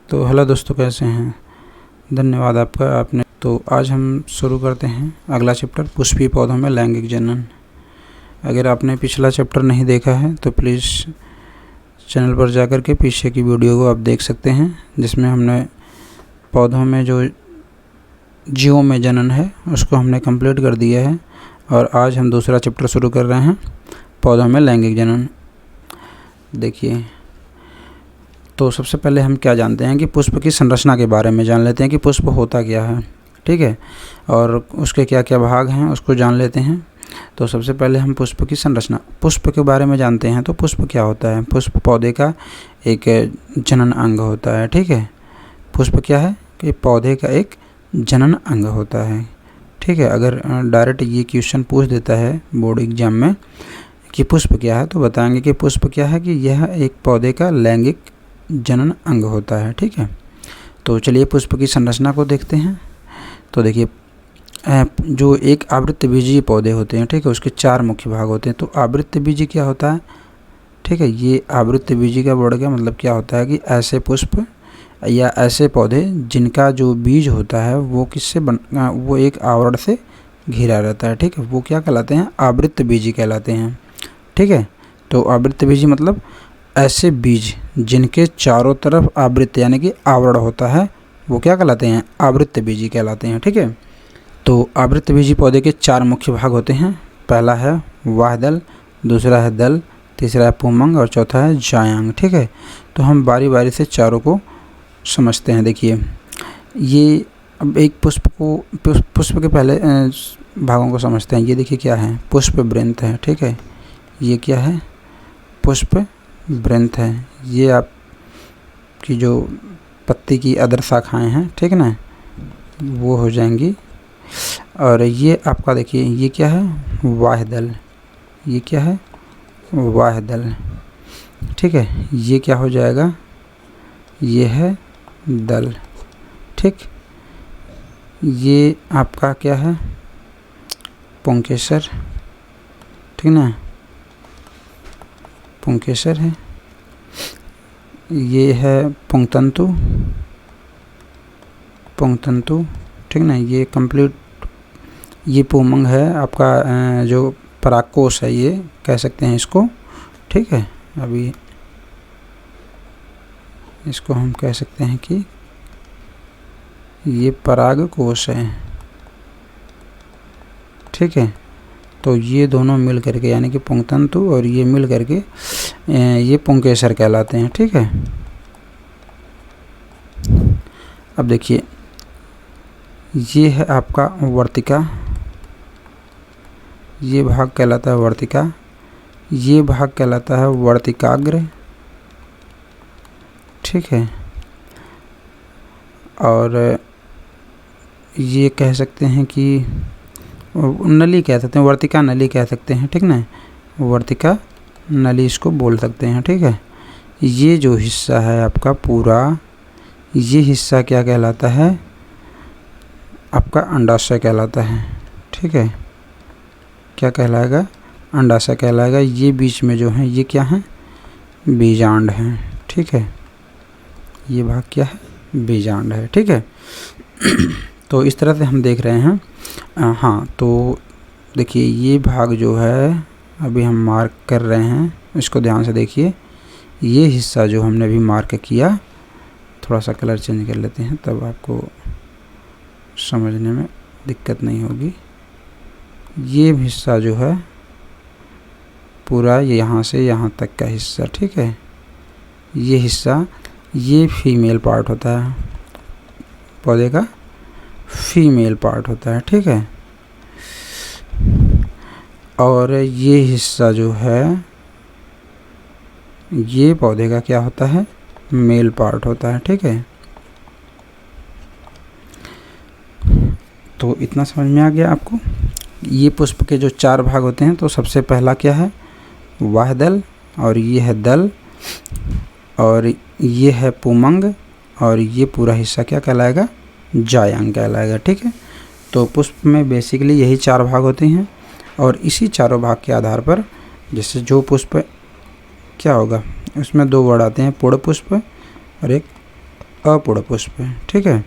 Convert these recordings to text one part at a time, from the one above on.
तो हेलो दोस्तों, कैसे हैं? धन्यवाद आपका। आपने तो आज हम शुरू करते हैं अगला चैप्टर, पुष्पीय पौधों में लैंगिक जनन। अगर आपने पिछला चैप्टर नहीं देखा है तो प्लीज़ चैनल पर जाकर के पीछे की वीडियो को आप देख सकते हैं, जिसमें हमने पौधों में जो जीवों में जनन है उसको हमने कंप्लीट कर दिया है। और आज हम दूसरा चैप्टर शुरू कर रहे हैं, पौधों में लैंगिक जनन। देखिए, तो सबसे पहले हम क्या जानते हैं कि पुष्प की संरचना के बारे में जान लेते हैं कि पुष्प होता क्या है, ठीक है, और उसके क्या क्या भाग हैं उसको जान लेते हैं। तो सबसे पहले हम पुष्प की संरचना, पुष्प के बारे में जानते हैं। तो पुष्प क्या होता है? पुष्प पौधे का एक जनन अंग होता है, ठीक है। पुष्प क्या है कि पौधे का एक जनन अंग होता है, ठीक है। अगर डायरेक्ट ये क्वेश्चन पूछ देता है बोर्ड एग्जाम में कि पुष्प क्या है, तो बताएंगे कि पुष्प क्या है कि यह एक पौधे का लैंगिक जनन अंग होता है, ठीक है। तो चलिए पुष्प की संरचना को देखते हैं। तो देखिए, जो एक आवृत्तबीजीय पौधे होते हैं, ठीक है, उसके 4 मुख्य भाग होते हैं। तो आवृत्तबीजी क्या होता है, ठीक है। ये आवृत्तबीजी का वर्ड का मतलब क्या होता है कि ऐसे पुष्प या ऐसे पौधे जिनका जो बीज होता है वो किससे वो एक आवरण से घिरा रहता है, ठीक है, वो क्या कहलाते हैं? आवृत्तबीजी कहलाते हैं, ठीक है। तो आवृत्तबीजी मतलब ऐसे बीज जिनके चारों तरफ आवृत्त यानी कि आवरण होता है, वो क्या कहलाते हैं? आवृत्तबीजी कहलाते हैं, ठीक है। तो आवृत्तबीजी पौधे के 4 मुख्य भाग होते हैं। पहला है वाहदल, दूसरा है दल, तीसरा है पुंमंग और चौथा है जायांग, ठीक है। तो हम बारी बारी से चारों को समझते हैं। देखिए, ये अब एक पुष्प के पहले भागों को समझते हैं। ये देखिए क्या है? पुष्प वृंत है, ठीक है। ये क्या है? पुष्प वृंत है। ये आपकी जो पत्ती की अदर शाखाएँ हैं, ठीक है ना, वो हो जाएंगी। और ये आपका देखिए, ये क्या है? वाहदल। ये क्या है? वाहदल, ठीक है। ये क्या हो जाएगा? ये है दल, ठीक। ये आपका क्या है? पुंकेसर, ठीक ना, पुंकेसर है। ये है पुंतंतु, पुंतंतु, ठीक ना। ये कंप्लीट, ये पुंमंग है आपका, जो परागकोश है ये कह सकते हैं इसको, ठीक है। अभी इसको हम कह सकते हैं कि ये परागकोश है, ठीक है। तो ये दोनों मिल करके यानी कि पुंतंतु और ये मिल करके ये पुंकेसर कहलाते हैं, ठीक है। अब देखिए, ये है आपका वर्तिका, ये भाग कहलाता है वर्तिका। ये भाग कहलाता है वर्तिकाग्र, ठीक है। और ये कह सकते हैं कि नली कह सकते हैं, वर्तिका नली कह सकते हैं, ठीक ना। वर्तिका नली इसको बोल सकते हैं, ठीक है। ये जो हिस्सा है आपका पूरा, ये हिस्सा क्या कहलाता है? आपका अंडाशय कहलाता है, ठीक है। क्या कहलाएगा? अंडाशय कहलाएगा। ये बीच में जो है ये क्या है? बीजांड है, ठीक है। ये भाग क्या है? बीजांड है, ठीक है। तो इस तरह से हम देख रहे हैं। हाँ, तो देखिए, ये भाग जो है अभी हम मार्क कर रहे हैं, इसको ध्यान से देखिए। ये हिस्सा जो हमने अभी मार्क किया, थोड़ा सा कलर चेंज कर लेते हैं तब आपको समझने में दिक्कत नहीं होगी। ये हिस्सा जो है पूरा यहाँ से यहाँ तक का हिस्सा, ठीक है। ये हिस्सा, ये फीमेल पार्ट होता है, पौधे का फीमेल पार्ट होता है, ठीक है। और ये हिस्सा जो है ये पौधे का क्या होता है? मेल पार्ट होता है, ठीक है। तो इतना समझ में आ गया आपको? ये पुष्प के जो 4 भाग होते हैं, तो सबसे पहला क्या है? वाहदल, और ये है दल, और ये है पुंमंग, और ये पूरा हिस्सा क्या कहलाएगा? जायांग कहलाएगा, ठीक है। तो पुष्प में बेसिकली यही 4 भाग होते हैं, और इसी चारों भाग के आधार पर जैसे जो पुष्प क्या होगा, उसमें 2 वर्ड आते हैं, पूर्ण पुष्प और एक अपूर्ण पुष्प है। ठीक है,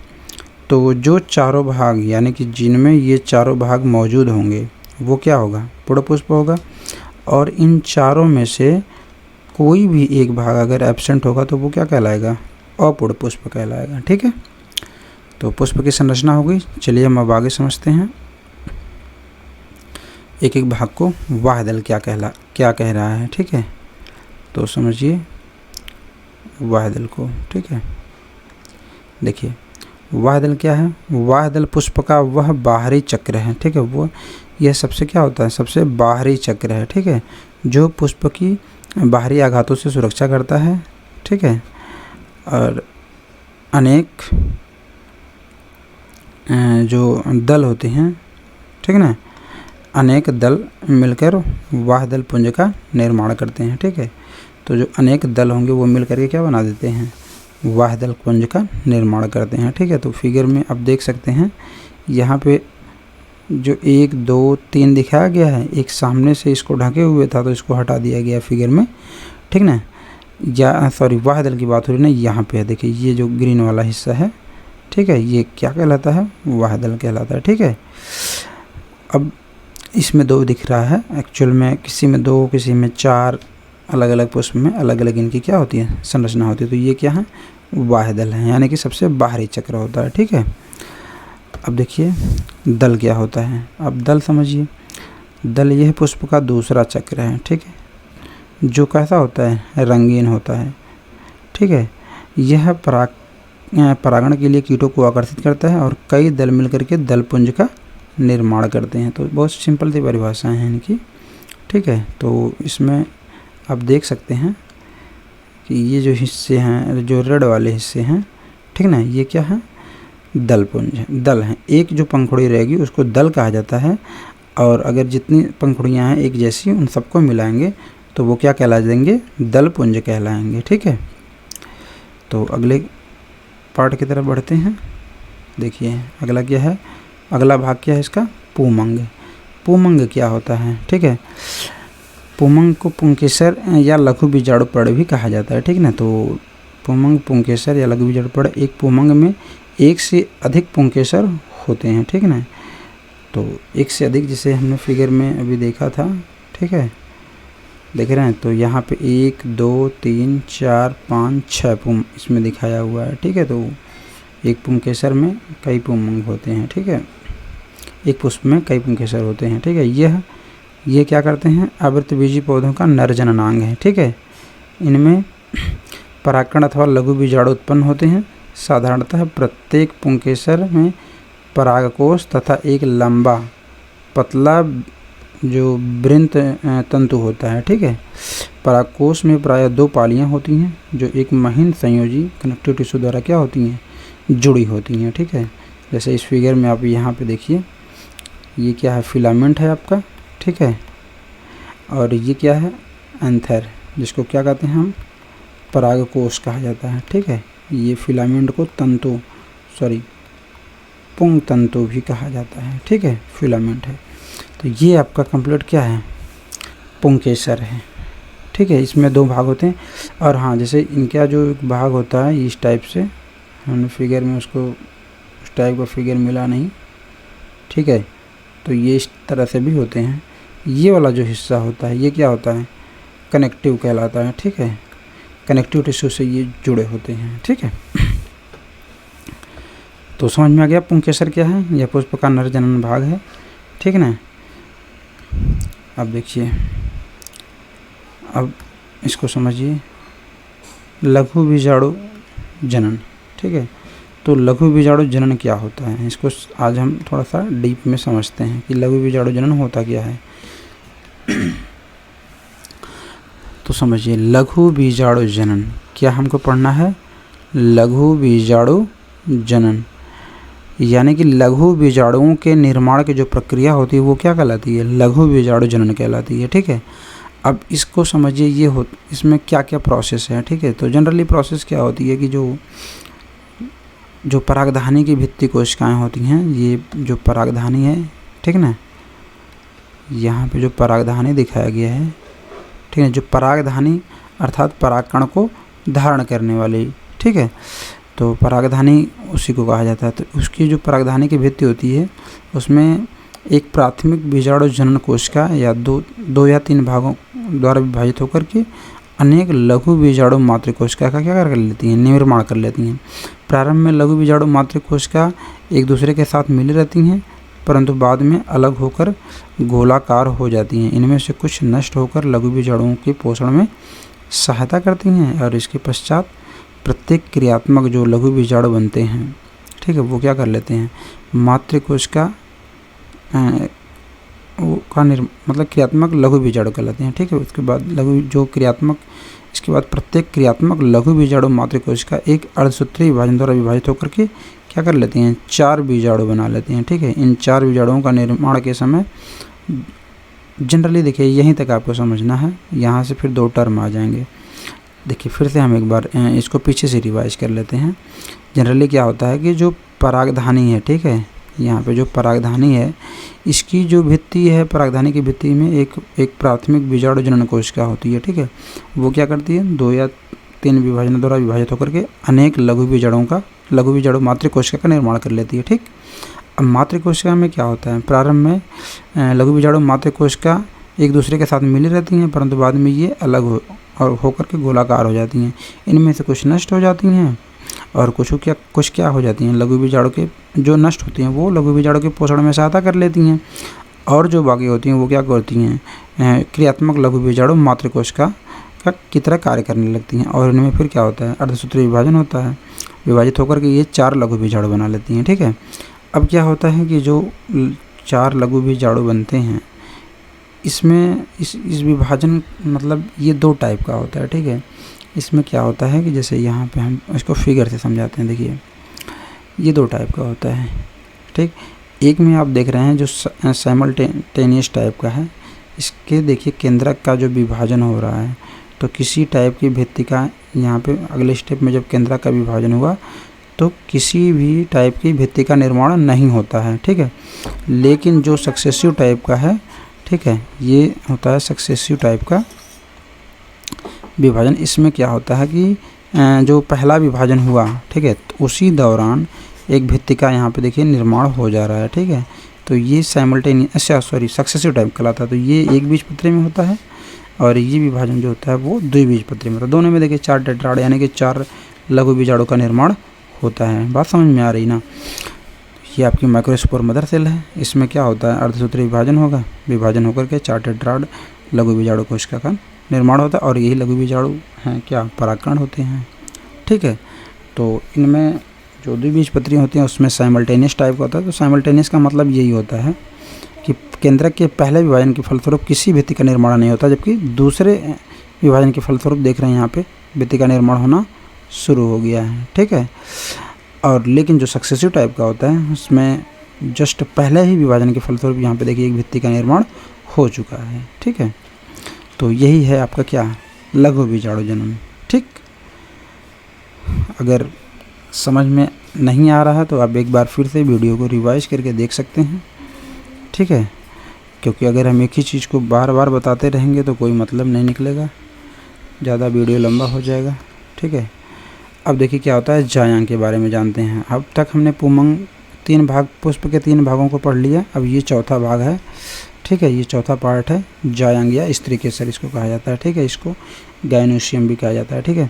तो जो चारों भाग यानी कि जिनमें ये चारों भाग मौजूद होंगे वो क्या होगा? पूर्ण पुष्प होगा। और इन चारों में से कोई भी एक भाग अगर एब्सेंट होगा तो वो क्या कहलाएगा? अपूर्ण पुष्प कहलाएगा। ठीक है, तो पुष्प की संरचना हो गई। चलिए हम अब आगे समझते हैं एक एक भाग को। वाहदल क्या कह रहा है। ठीक है, तो समझिए वाहदल को। ठीक है, देखिए वाहदल क्या है? वाहदल पुष्प का वह बाहरी चक्र है। ठीक है, वो यह सबसे क्या होता है? सबसे बाहरी चक्र है। ठीक है, जो पुष्प की बाहरी आघातों से सुरक्षा करता है। ठीक है, और अनेक जो दल होते हैं, ठीक है ना, अनेक दल मिलकर वाहदल पुंज का निर्माण करते हैं। ठीक है, तो जो अनेक दल होंगे वो मिलकर के क्या बना देते हैं? वाहदल पुंज का निर्माण करते हैं। ठीक है, तो फिगर में आप देख सकते हैं यहाँ पे जो 1 2 3 दिखाया गया है, एक सामने से इसको ढके हुए था तो इसको हटा दिया गया फिगर में। ठीक ना, या सॉरी वाहदल की बात हो रही ना, यहाँ पे है देखिए ये जो ग्रीन वाला हिस्सा है। ठीक है, ये क्या कहलाता है? वाहदल कहलाता है। ठीक है, अब इसमें 2 दिख रहा है, एक्चुअल में किसी में 2 किसी में 4 अलग अलग पुष्प में अलग अलग इनकी क्या होती है? संरचना होती है। तो ये क्या है? वाहदल है, यानी कि सबसे बाहरी चक्र होता है। ठीक है, अब देखिए दल क्या होता है। अब दल समझिए, दल यह पुष्प का दूसरा चक्र है। ठीक है, जो कैसा होता है? रंगीन होता है। ठीक है, यह परागण के लिए कीटों को आकर्षित करता है और कई दल मिलकर के दल पुंज का निर्माण करते हैं। तो बहुत सिंपल सी परिभाषाएं हैं इनकी। ठीक है, तो इसमें आप देख सकते हैं कि ये जो हिस्से हैं, जो रेड वाले हिस्से हैं, ठीक ना, ये क्या है? दल पुंज है, दल हैं। एक जो पंखुड़ी रहेगी उसको दल कहा जाता है, और अगर जितनी पंखुड़ियाँ हैं एक जैसी उन सबको मिलाएंगे तो वो क्या कहला देंगे? दल पुंज कहलाएंगे। ठीक है, तो अगले पार्ट की तरफ बढ़ते हैं। देखिए अगला क्या है? अगला भाग क्या है इसका? पुमंग। पुमंग क्या होता है? ठीक है, पुमंग को पुंकेसर या लघु बीजाणु पर्ण भी कहा जाता है। ठीक ना, तो पुमंग, पुंकेसर या लघु बीजाणु पर्ण, एक पुमंग में 1 से अधिक पुंकेसर होते हैं। ठीक ना, तो 1 से अधिक जिसे हमने फिगर में अभी देखा था। ठीक है, देख रहे हैं, तो यहाँ पे 1 2 3 4 5 6 पुम इसमें दिखाया हुआ है। ठीक है, तो एक पुंकेसर में कई पुमंग होते हैं। ठीक है, एक पुष्प में कई पुंकेसर होते हैं। ठीक है, ये क्या करते हैं? आवृतबीजी पौधों का नर जननांग है। ठीक है, इनमें परागकण अथवा लघु बीजाणु उत्पन्न होते हैं। साधारणतः प्रत्येक पुंकेसर में परागकोश तथा एक लंबा पतला जो वृंत तंतु होता है। ठीक है, परागकोश में प्रायः 2 पालियाँ होती हैं जो एक महीन संयोजी कनेक्टिव टिश्यू द्वारा क्या होती हैं? जुड़ी होती हैं। ठीक है, जैसे इस फिगर में आप यहाँ पे देखिए, ये क्या है? फिलामेंट है आपका। ठीक है, और ये क्या है? एंथर, जिसको क्या कहते हैं हम? परागकोश कहा जाता है। ठीक है, ये फिलामेंट को पुंग तंतु भी कहा जाता है। ठीक है, फिलामेंट है। तो ये आपका कंप्लीट क्या है? पुंकेसर है। ठीक है, इसमें 2 भाग होते हैं। और हाँ, जैसे इनका जो एक भाग होता है इस टाइप से, हमने फिगर में उसको उस टाइप का फिगर मिला नहीं। ठीक है, तो ये इस तरह से भी होते हैं। ये वाला जो हिस्सा होता है ये क्या होता है? कनेक्टिव कहलाता है। ठीक है, कनेक्टिव टिश्यू से ये जुड़े होते हैं। ठीक है, तो समझ में आ गया पुंकेसर क्या है? यह पुष्प का नर जनन भाग है। ठीक है ना, अब देखिए, अब इसको समझिए, लघु बीजाणु जनन। ठीक है, तो लघु बीजाणु जनन क्या होता है? इसको आज हम थोड़ा सा डीप में समझते हैं कि लघु बीजाणु जनन होता क्या है। तो समझिए, लघु बीजाणु जनन क्या हमको पढ़ना है? लघु बीजाणु जनन यानी कि लघु बीजाणुओं के निर्माण की जो प्रक्रिया होती है वो क्या कहलाती है? लघु बीजाणु जनन कहलाती है। ठीक है, अब इसको समझिए, इसमें क्या क्या प्रोसेस है। ठीक है, तो जनरली प्रोसेस क्या होती है कि जो परागधानी की भित्ति कोशिकाएं होती हैं, ये जो परागधानी है, ठीक ना, यहाँ पे जो परागधानी दिखाया गया है, ठीक है, जो परागधानी अर्थात परागकण को धारण करने वाली। ठीक है, तो परागधानी उसी को कहा जाता है। तो उसकी जो परागधानी की भित्ति होती है उसमें एक प्राथमिक बीजाणु जनन कोशिका या दो या तीन भागों द्वारा विभाजित होकर के अनेक लघु बीजाणु मातृ कोशिका का क्या कर लेती हैं, निर्माण कर लेती हैं। प्रारंभ में लघु बीजाणु मातृ कोशिका एक दूसरे के साथ मिली रहती हैं, परंतु बाद में अलग होकर गोलाकार हो जाती हैं। इनमें से कुछ नष्ट होकर लघु बीजाणुओं के पोषण में सहायता करती हैं और इसके पश्चात प्रत्येक क्रियात्मक जो लघु बीजाणु बनते हैं, ठीक है, वो क्या कर लेते हैं, मातृ कोशिका मतलब क्रियात्मक लघु बीजाणु कहलाते हैं, ठीक है। उसके बाद इसके बाद प्रत्येक क्रियात्मक लघु बीजाणु मातृ कोशिका एक अर्धसूत्री विभाजन द्वारा विभाजित होकर के क्या कर लेते हैं, 4 बीजाणु बना लेते हैं, ठीक है। इन 4 बीजाणुओं का निर्माण के समय जनरली देखिए यहीं तक आपको समझना है, यहाँ से फिर 2 टर्म आ जाएंगे। देखिए फिर से हम एक बार इसको पीछे से रिवाइज कर लेते हैं। जनरली क्या होता है कि जो परागधानी है, ठीक है, यहाँ पे जो परागधानी है इसकी जो भित्ति है, परागधानी की भित्ति में एक प्राथमिक बीजाणु जनन कोशिका होती है, ठीक है। वो क्या करती है, 2 या 3 विभाजनों द्वारा विभाजित होकर के अनेक लघु बीजाणु मातृ कोशिका का निर्माण कर लेती है, ठीक। अब मातृ कोशिका में क्या होता है, प्रारंभ में लघु बीजाणु मातृ कोशिका एक दूसरे के साथ मिली रहती हैं, परंतु बाद में ये अलग होकर के गोलाकार हो जाती हैं। इनमें से कुछ नष्ट हो जाती हैं और कुछ क्या हो जाती हैं, लघु बीजाणु के जो नष्ट होती हैं वो लघु बीजाणु के पोषण में सहायता कर लेती हैं, और जो बाकी होती हैं वो क्या करती हैं, क्रियात्मक लघु बीजाणु मातृ कोशिका की तरह कार्य करने लगती हैं। और इनमें फिर क्या होता है, अर्धसूत्री विभाजन होता है, विभाजित होकर के ये 4 लघु बीजाणु बना लेती हैं, ठीक है। अब क्या होता है कि जो 4 लघु बीजाणु बनते हैं इसमें इस विभाजन मतलब ये 2 टाइप का होता है, ठीक है। इसमें क्या होता है कि जैसे यहाँ पे हम इसको फिगर से समझाते हैं। देखिए ये 2 टाइप का होता है, ठीक। एक में आप देख रहे हैं जो साइमल्टेनियस टाइप का है, इसके देखिए केंद्रक का जो विभाजन हो रहा है, तो किसी टाइप की भित्ति का यहाँ पे अगले स्टेप में जब केंद्रक का विभाजन हुआ तो किसी भी टाइप की भित्ति का निर्माण नहीं होता है, ठीक है। लेकिन जो सक्सेसिव टाइप का है, ठीक है, ये होता है सक्सेसिव टाइप का विभाजन। इसमें क्या होता है कि जो पहला विभाजन हुआ, ठीक है, तो उसी दौरान एक भित्ति का यहाँ पे देखिए निर्माण हो जा रहा है, ठीक है। तो ये सक्सेसिव टाइप कहलाता है। तो ये एक बीजपत्री में होता है और ये विभाजन जो होता है वो द्विबीजपत्री में होता है। दोनों में देखिए 4 टेट्राड यानी कि 4 लघु बीजाणु का निर्माण होता है। बात समझ में आ रही ना। ये आपकी माइक्रोस्पोर मदर सेल है, इसमें क्या होता है, अर्धसूत्री विभाजन होगा, विभाजन होकर के 4 टेट्राड लघु बीजाणु कोशिका का निर्माण होता है और यही लघु बीजाणु हैं क्या, परागकण होते हैं, ठीक है। तो इनमें जो द्विबीजपत्री होती हैं उसमें साइमल्टेनियस टाइप का होता है। तो साइमल्टेनियस का मतलब यही होता है कि केंद्रक के पहले विभाजन के फलस्वरूप किसी भित्ति का निर्माण नहीं होता, जबकि दूसरे विभाजन के फलस्वरूप देख रहे हैं यहाँ पे भित्ति का निर्माण होना शुरू हो गया है, ठीक है। और लेकिन जो सक्सेसिव टाइप का होता है उसमें जस्ट पहले ही विभाजन के फलस्वरूप यहाँ पे देखिए एक भित्ति का निर्माण हो चुका है, ठीक है। तो यही है आपका क्या, लघु बीजाणु जनन, ठीक। अगर समझ में नहीं आ रहा है तो आप एक बार फिर से वीडियो को रिवाइज करके देख सकते हैं, ठीक है। क्योंकि अगर हम एक ही चीज़ को बार बार बताते रहेंगे तो कोई मतलब नहीं निकलेगा, ज़्यादा वीडियो लंबा हो जाएगा, ठीक है। अब देखिए क्या होता है, जायांग के बारे में जानते हैं। अब तक हमने पुमंग 3 भाग, पुष्प के 3 भागों को पढ़ लिया। अब ये चौथा भाग है, ठीक है, ये चौथा पार्ट है, जायांग या स्त्री केसर इसको कहा जाता है, ठीक है। इसको गायनोशियम भी कहा जाता है, ठीक है।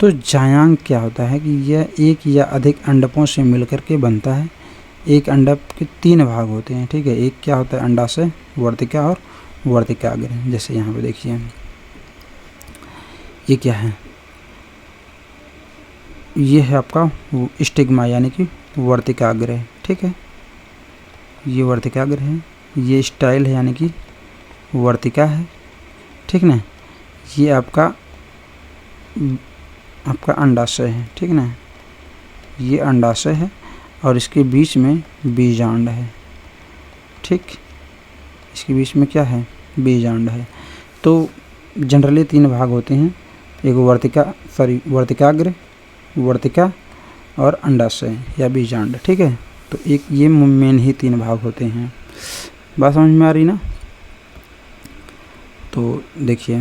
तो जायांग क्या होता है कि यह एक या अधिक अंडकों से मिलकर के बनता है। एक अंडक के 3 भाग होते हैं, ठीक है। एक क्या होता है, अंडाशय, वर्तिका और वर्तिकाग्र। जैसे यहाँ पे देखिए ये क्या है, ये है आपका स्टिग्मा यानी कि वर्तिकाग्र, ठीक है। ये वर्तिकाग्र है, ये स्टाइल है यानी कि वर्तिका है, ठीक ना। ये आपका अंडाशय है, ठीक ना, ये अंडाशय है और इसके बीच में बीजांड है, ठीक। इसके बीच में क्या है, बीजांड है। तो जनरली 3 भाग होते हैं, एक वर्तिकाग्र, वर्तिका और अंडाशय या बीजांड, ठीक है। तो एक ये मेन ही 3 भाग होते हैं। बात समझ में आ रही ना। तो देखिए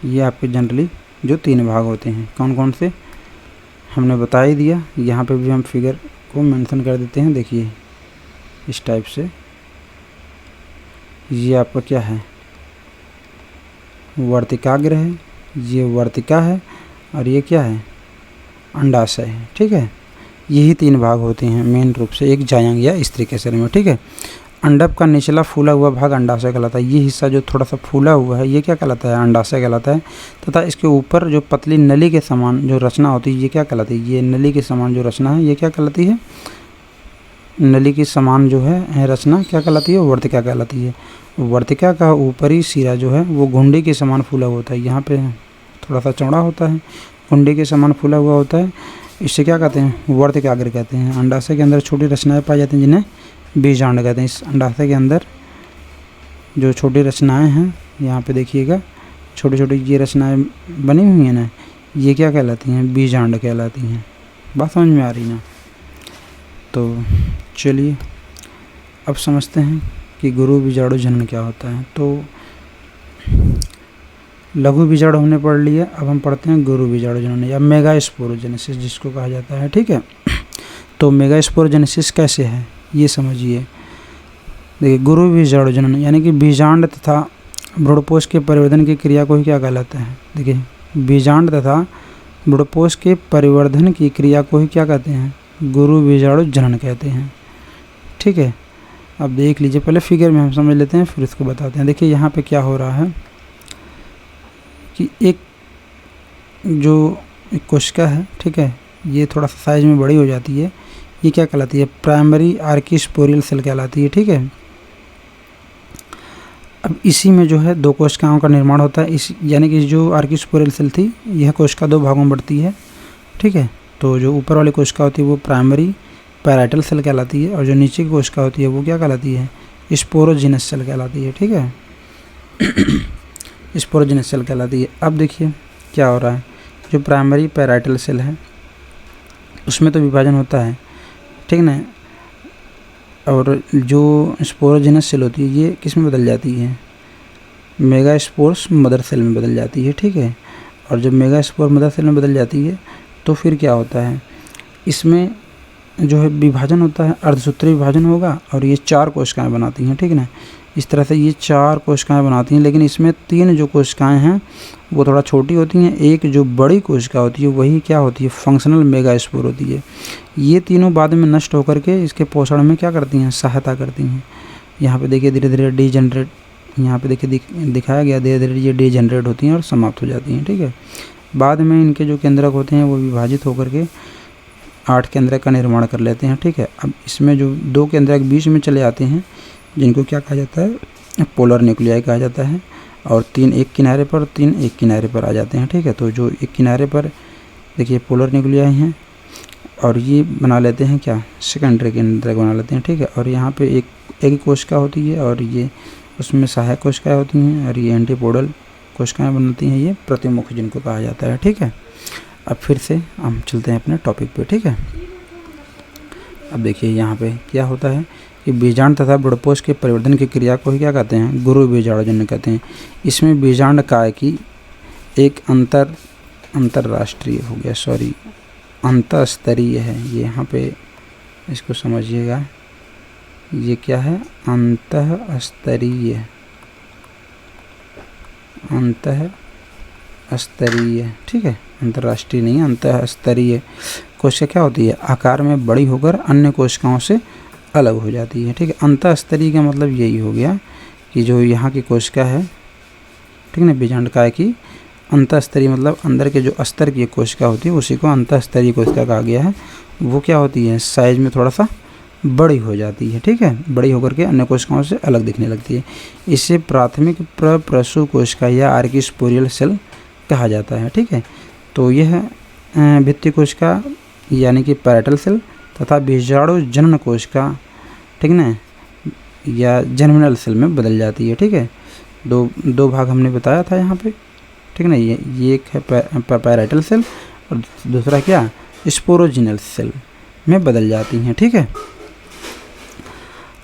ये आपके जनरली जो 3 भाग होते हैं। कौन कौन से हमने बता ही दिया। यहाँ पे भी हम फिगर को मेंशन कर देते हैं। देखिए इस टाइप से, ये आपका क्या है, वर्तिकाग्र है, ये वर्तिका है, और ये क्या है, अंडाशय है। ठीक है, यही 3 भाग होते हैं मेन रूप से एक जायंग या स्त्री के शरीर में। ठीक है, अंडप का निचला फूला हुआ भाग अंडाशय कहलाता है। ये हिस्सा जो थोड़ा सा फूला हुआ है ये क्या कहलाता है, अंडाशय कहलाता है। तथा इसके ऊपर जो पतली नली के समान जो रचना होती है ये क्या कहलाती है, ये नली के समान जो रचना है ये क्या कहलाती है, नली के समान जो है रचना क्या कहलाती है, वर्तिका कहलाती है। वर्तिका का ऊपरी सिरा जो है वो घुंडी के समान फूला होता है। यहाँ पे थोड़ा सा चौड़ा होता है, घुंडी के समान फूला हुआ होता है। इससे क्या कहते हैं, वर्तिकाग्र कहते हैं। अंडाशय के अंदर छोटी रचनाएं पाई जाती हैं जिन्हें बीजांड कहते हैं। इस अंडाशय के अंदर जो छोटी रचनाएं हैं, यहाँ पे देखिएगा छोटी छोटी ये रचनाएं बनी हुई हैं ना, ये क्या कहलाती हैं, बीजांड कहलाती हैं। बात समझ में आ रही ना। तो चलिए अब समझते हैं कि गुरु बीजाणु जनन क्या होता है। तो लघु बीजाणु हमने पढ़ लिया, अब हम पढ़ते हैं गुरु बीजाणु जनन या मेगास्पोरोजेनेसिस जिसको कहा जाता है। ठीक है, तो मेगास्पोरोजेनेसिस कैसे है ये समझिए। देखिए गुरु बीजाणु जनन यानी कि बीजांड तथा भ्रूणपोष के परिवर्धन की क्रिया को ही क्या कहलाता है। देखिए बीजांड तथा भ्रूणपोष के परिवर्धन की क्रिया को ही क्या कहते हैं, गुरु बीजाणु जनन कहते हैं। ठीक है, अब देख लीजिए, पहले फिगर में हम समझ लेते हैं फिर इसको बताते हैं। देखिए यहाँ पे क्या हो रहा है कि एक कोशिका है, ठीक है, ये थोड़ा सा साइज में बड़ी हो जाती है, ये क्या कहलाती है, प्राइमरी आर्किस्पोरियल सेल कहलाती है। ठीक है, अब इसी में जो है 2 कोशिकाओं का निर्माण होता है। इस यानी कि जो आर्किस्पोरियल सेल थी यह कोशिका 2 भागों में बढ़ती है। ठीक है, तो जो ऊपर वाली कोशिका होती है वो प्राइमरी पैराइटल सेल कहलाती है, और जो नीचे की कोशिका होती है वो क्या कहलाती है, स्पोरोजिनस सेल कहलाती है। ठीक है, स्पोरोजिनस सेल कहलाती है। अब देखिए क्या हो रहा है, जो प्राइमरी पैराइटल सेल है उसमें तो विभाजन होता है, ठीक ना, और जो स्पोरोजिनस सेल होती है ये किस में बदल जाती है, मेगास्पोर्स मदर सेल में बदल जाती है। ठीक है, और जब मेगास्पोर मदर सेल में बदल जाती है तो फिर क्या होता है, इसमें जो है विभाजन होता है, अर्धसूत्री विभाजन होगा, और ये 4 कोशिकाएं बनाती हैं। ठीक ना, इस तरह से ये 4 कोशिकाएं बनाती हैं, लेकिन इसमें 3 जो कोशिकाएं हैं वो थोड़ा छोटी होती हैं। एक जो बड़ी कोशिका होती है वही क्या होती है, फंक्शनल मेगास्पोर होती है। ये तीनों बाद में नष्ट होकर के इसके पोषण में क्या करती हैं, सहायता करती हैं। यहाँ पे देखिए धीरे धीरे डीजनरेट, यहाँ पे देखिए दिखाया गया, धीरे धीरे ये डीजनरेट होती हैं और समाप्त हो जाती हैं। ठीक है, बाद में इनके जो केंद्रक होते हैं वो विभाजित होकर के 8 केंद्रक का निर्माण कर लेते हैं। ठीक है, अब इसमें जो 2 केंद्रक बीच में चले आते हैं जिनको क्या कहा जाता है, पोलर न्यूक्लियाई कहा जाता है, और 3 एक किनारे पर, 3 एक किनारे पर आ जाते हैं। ठीक है, तो जो एक किनारे पर देखिए पोलर न्यूक्लियाई हैं और ये बना लेते हैं क्या, सेकेंडरी केंद्रक बना लेते हैं। ठीक है, और यहाँ पे एक कोशिका होती है और ये उसमें सहायक कोशिकाएँ होती हैं, और ये एंटीपोडल कोशिकाएँ बनती हैं, ये प्रतिमुख जिनको कहा जाता है। ठीक है, अब फिर से हम चलते हैं अपने टॉपिक पे। ठीक है, अब देखिए यहाँ पे क्या होता है कि बीजांड तथा भ्रूणपोष के परिवर्धन की क्रिया को ही क्या कहते हैं, गुरु बीजाणु जनन कहते हैं। इसमें बीजांड काय की एक अंतरराष्ट्रीय हो गया, सॉरी अंतस्तरीय है ये, यहाँ पे इसको समझिएगा, ये क्या है, अंतस्तरीय ठीक है, अंतर्राष्ट्रीय नहीं, अंतस्तरीय कोशिका क्या होती है, आकार में बड़ी होकर अन्य कोशिकाओं से अलग हो जाती है। ठीक है, अंतस्तरीय का मतलब यही हो गया कि जो यहाँ की कोशिका है, ठीक है ना, बीजांड काय की अंतस्तरीय मतलब अंदर के जो अस्तर की कोशिका होती है उसी को अंतस्तरीय कोशिका कहा गया है। वो क्या होती है, साइज में थोड़ा सा बड़ी हो जाती है। ठीक है, बड़ी होकर के अन्य कोशिकाओं से अलग दिखने लगती है। इसे प्राथमिक प्रसू कोशिका या आर्किस्पोरियल सेल कहा जाता है। ठीक है, तो यह भित्ति कोशिका यानी कि पैराइटल सेल तथा बीजाणु जनन कोशिका, ठीक ना, या जर्मिनल सेल में बदल जाती है। ठीक है, दो भाग हमने बताया था यहाँ पे, ठीक ना, ये एक है पैराइटल सेल और दूसरा क्या, स्पोरोजिनल सेल में बदल जाती हैं। ठीक है,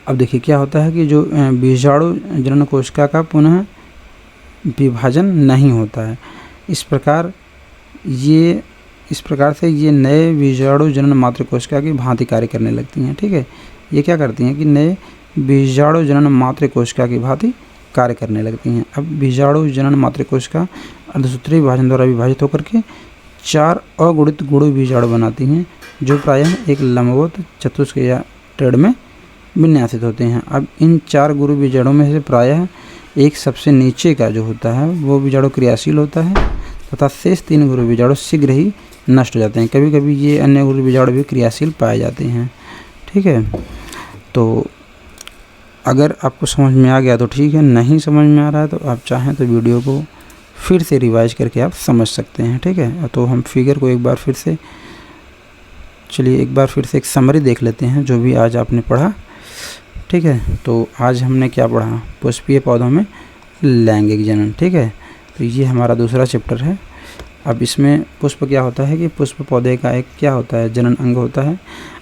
अब देखिए क्या होता है कि जो बीजाणु जनन कोशिका का पुनः विभाजन नहीं होता है। इस प्रकार ये इस प्रकार से ये नए बीजाणु जनन मातृ कोशिका की भांति कार्य करने लगती हैं। ठीक है, ये क्या करती हैं कि नए बीजाणु जनन मातृ कोशिका की भांति कार्य करने लगती हैं। अब बीजाणु जनन मातृ कोशिका अर्धसूत्रीय विभाजन द्वारा विभाजित होकर के 4 अगुणित गुणु बीजाणु बनाती हैं, जो प्रायः एक लंबवत चतुष्क या टेढ़ में विन्यासित होते हैं। अब इन 4 गुरु बीजाणु में से प्रायः एक सबसे नीचे का जो होता है वो बीजाणु क्रियाशील होता है तथा शेष 3 गुरु बीजाणु शीघ्र ही नष्ट हो जाते हैं। कभी कभी ये अन्य गुरु बीजाणु भी क्रियाशील पाए जाते हैं। ठीक है, तो अगर आपको समझ में आ गया तो ठीक है, नहीं समझ में आ रहा है तो आप चाहें तो वीडियो को फिर से रिवाइज करके आप समझ सकते हैं। ठीक है, तो हम फिगर को एक बार फिर से एक समरी देख लेते हैं जो भी आज आपने पढ़ा। ठीक है, तो आज हमने क्या पढ़ा, पुष्पीय पौधों में लैंगिक जनन। ठीक है, तो ये हमारा दूसरा चैप्टर है। अब इसमें पुष्प क्या होता है कि पुष्प पौधे का एक क्या होता है, जनन अंग होता है।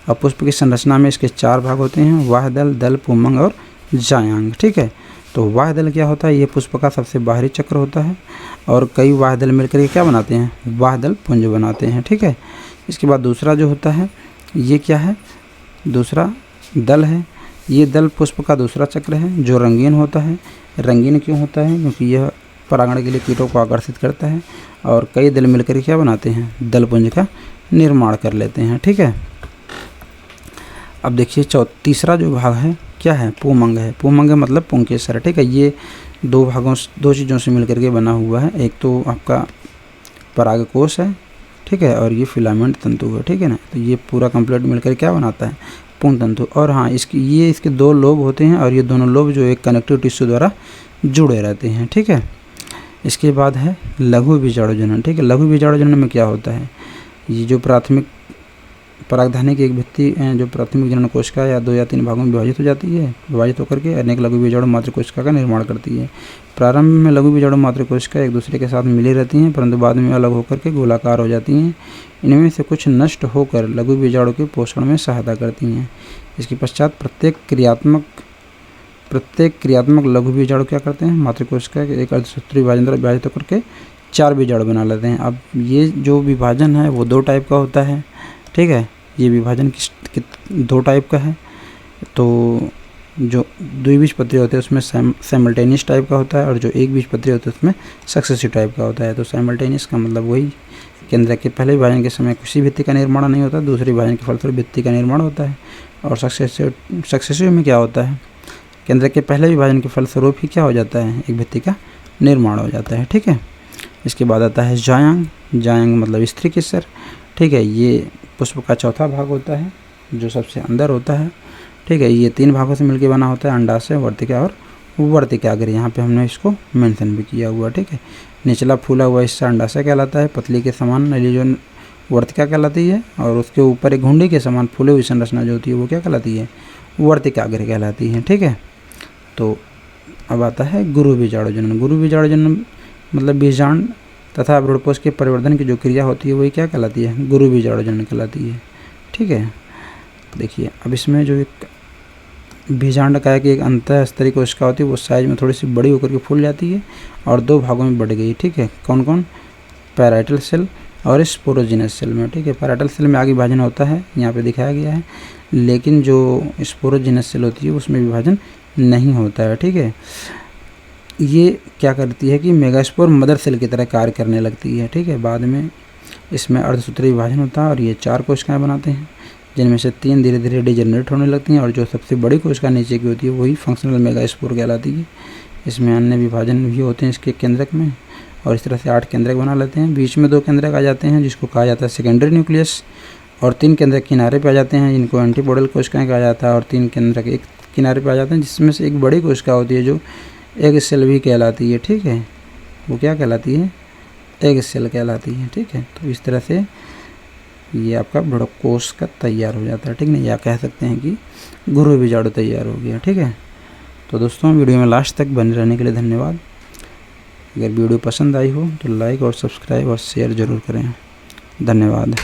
अब पुष्प की संरचना में इसके 4 भाग होते हैं, वाहदल, दल, पुंमंग और जायांग। ठीक है, तो वाहदल क्या होता है, ये पुष्प का सबसे बाहरी चक्र होता है और कई वाहदल मिलकर के क्या बनाते हैं, वाहदल पुंज बनाते हैं। ठीक है, इसके बाद दूसरा जो होता है ये क्या है, दूसरा दल है। ये दल पुष्प का दूसरा चक्र है जो रंगीन होता है। रंगीन क्यों होता है, क्योंकि यह परागण के लिए कीटों को आकर्षित करता है और कई दल मिलकर क्या बनाते हैं, दल पुंज का निर्माण कर लेते हैं। ठीक है, अब देखिए तीसरा जो भाग है क्या है, पुंमंग है। पुंमंग मतलब पुंकेसर। ठीक है, ये 2 चीज़ों से मिलकर के बना हुआ है। एक तो आपका परागकोश है, ठीक है, और ये फिलामेंट तंतु है। ठीक है ना, तो ये पूरा कंप्लीट मिलकर क्या बनाता है, पुंग तंतु। और हाँ, इसके 2 लोब होते हैं और ये दोनों लोब जो एक कनेक्टिव टिश्यू द्वारा जुड़े रहते हैं। ठीक है, इसके बाद है लघु बीजाणु जनन। ठीक है, लघु बीजाणु जनन में क्या होता है, ये जो प्राथमिक परागधानी की एक भित्ति जो प्राथमिक जनन कोशिका या 2 या 3 भागों में विभाजित हो जाती है, विभाजित होकर के अनेक लघु बीजाणु मातृ कोशिका का निर्माण करती है। प्रारंभ में लघु बीजाणु मातृ कोशिका एक दूसरे के साथ मिली रहती हैं, परंतु बाद में अलग होकर के गोलाकार हो जाती हैं। इनमें से कुछ नष्ट होकर लघु बीजाणु के पोषण में सहायता करती हैं। इसके पश्चात प्रत्येक क्रियात्मक लघु बीजाणु क्या करते हैं, मातृ कोशिका के एक अर्धसूत्रीय विभाजन द्वारा विभाजित होकर के 4 बीजाणु बना लेते हैं। अब ये जो विभाजन है वो 2 टाइप का होता है। ठीक है, ये विभाजन 2 टाइप का है। तो जो द्विबीजपत्री होते हैं उसमें साइमल्टेनियस टाइप का होता है और जो एक बीजपत्री होते हैं उसमें सक्सेसिव टाइप का होता है। तो साइमल्टेनियस का मतलब वही केंद्र के पहले विभाजन के समय किसी भित्ति का निर्माण नहीं होता, दूसरे विभाजन के फलस्वरूप भित्ति का निर्माण होता है। और सक्सेसिव में क्या होता है, केंद्र के पहले विभाजन के फलस्वरूप ही क्या हो जाता है, एक भित्ति का निर्माण हो जाता है। ठीक है, इसके बाद आता है जायांग। जायांग मतलब स्त्री केसर। ठीक है, ये पुष्प का चौथा भाग होता है जो सबसे अंदर होता है। ठीक है, ये 3 भागों से मिलकर बना होता है, अंडाशय, वर्तिका और वर्तिकाग्र। यहाँ पे हमने इसको मेंशन भी किया हुआ। ठीक है, निचला फूला हुआ हिस्सा अंडाशय कहलाता है, पतली के समान नली जो वर्तिका कहलाती है और उसके ऊपर एक घुंडी के समान फूले हुई संरचना जो होती है वो क्या कहलाती है, वर्तिकाग्र कहलाती है। ठीक है, तो अब आता है गुरु बीजाणु जनन। गुरु बीजाणु जनन मतलब बीजांड तथा भ्रूणपोष के परिवर्धन की जो क्रिया होती है वही क्या कहलाती है, गुरु बीजाणु जनन कहलाती है। ठीक है, देखिए अब इसमें जो एक बीजांड का एक अंतःस्तरीय कोशिका होती है वो साइज में थोड़ी सी बड़ी होकर के फूल जाती है और 2 भागों में बढ़ गई। ठीक है, कौन कौन, पैराइटल सेल और स्पोरोजिनस सेल में। ठीक है, पैराइटल सेल में आगे विभाजन होता है, यहाँ पे दिखाया गया है, लेकिन जो स्पोरोजिनस सेल होती है उसमें विभाजन नहीं होता है। ठीक है, ये क्या करती है कि मेगास्पोर मदर सेल की तरह कार्य करने लगती है। ठीक है, बाद में इसमें अर्धसूत्रीय विभाजन होता है और ये 4 कोशिकाएं बनाते हैं, जिनमें से 3 धीरे धीरे डिजनरेट होने लगती हैं और जो सबसे बड़ी कोशिका नीचे की होती है वही फंक्शनल मेगास्पोर कहलाती है। इसमें अन्य विभाजन भी होते हैं इसके केंद्रक में और इस तरह से 8 केंद्रक बना लेते हैं। बीच में 2 केंद्रक आ जाते हैं जिसको कहा जाता है सेकेंडरी न्यूक्लियस और 3 केंद्रक किनारे पे आ जाते हैं जिनको एंटीपोडल कोशिकाएं कहा जाता है और 3 केंद्रक एक किनारे पे आ जाते हैं जिसमें से एक बड़ी कोशिका होती है जो एग सेल भी कहलाती है। ठीक है, वो क्या कहलाती है, एग सेल कहलाती है। ठीक है, तो इस तरह से ये आपका भ्रूणकोश का तैयार हो जाता है। ठीक है, या कह सकते हैं कि गुरु बीजाणु तैयार हो गया। ठीक है, तो दोस्तों वीडियो में लास्ट तक बने रहने के लिए धन्यवाद। अगर वीडियो पसंद आई हो तो लाइक और सब्सक्राइब और शेयर ज़रूर करें। धन्यवाद।